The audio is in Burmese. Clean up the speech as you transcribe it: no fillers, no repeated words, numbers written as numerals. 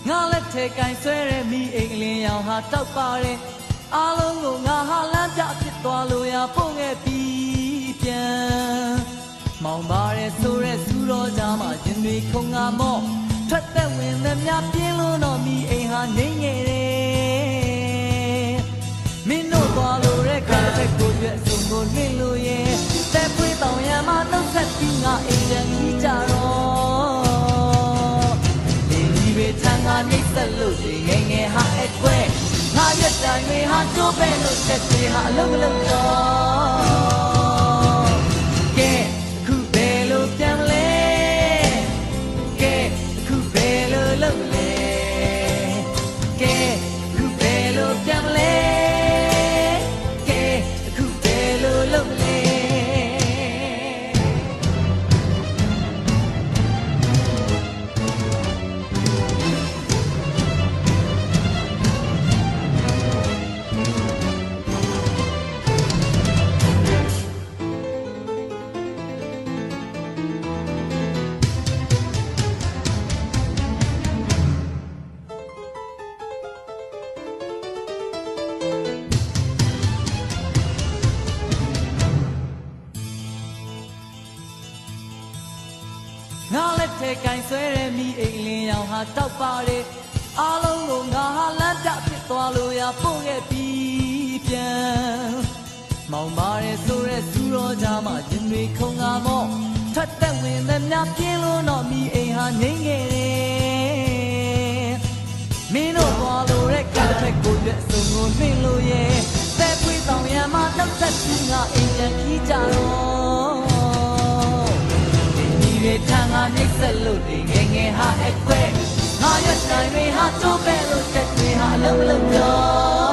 ငါလက်ထဲကင်ဆွဲတဲ့မိအိမ်အလင်းရောင်ဟာတောက်ပါတယ်အားလုံးကိုငါဟာလမ်းပြဖြစ်သွားလို့ရပို့ခဲ့ပြီးပြန်မောင်ပါရဲဆိုရဲစူတော်ကြားမှာရင်တွေခုံငါမော့ထွက်သက်ဝင်သမျှပြင်းလို့တော့မိအိမ်ဟာနေငယ်တယ်မင်းတို့သွားလို့တဲ့ကတစ်ဖက်ကိုရွက်စုံကိုနှင်းလို့ရဲ့တဲ့ပွေးတောင်ရံမှာနှုတ်ဆက်ပြီးငါအိမ်ပြန်ကြီးကြတော့ဒီပဲချမ်းငါနှိမ့်ဆက်လို့ဒီငယ်ငယ်ဟာအကွဲငါရက်တိုင်းတွေဟာကျိုးပဲလို့ချက်တွေဟာအလုံးမလုံးတော့ကဲအခုဘယ်လိုပြန်လဲကဲအခုဘယ်လိုလုပ်လဲကဲအခုဘယ်လိုပြန်လဲကဲအခုဘယ်လိုလုပ်လဲငါလက်ထဲကင်ဆွဲတဲ့မိအိမ်လင်းရောင်ဟာတောက်ပါတယ်အားလုံးကိုငါဟာလမ်းပြဖြစ်သွားလို့ရပို့ခဲ့ပြီးပြန်မောင်ပါရဲဆိုရဲစူတော်ကြားမှာရင်တွေခုံငါမော့ထွက်သက်ဝင်သမျှပြင်းလို့တော့မိအိမ်ဟာငိမ့်ငယ်တယ်မင်းတို့သွားလို့တဲ့ကတစ်ဖက်ကိုရွက်စုံကိုနှင်းလို့ရဲ့တဲ့ပွေးတောင်ရံမှာနှုတ်ဆက်ပြီးငါအိမ်ပြန်ကြီးကြတော့ဒီထံငါနှိမ့်ဆက်လို့ဒီငယ်ငယ်ဟာအကွဲငါရက်တိုင်းတွေဟာကျိုးပဲလို့ချက်တွေဟာအလုံးမလုံးတော့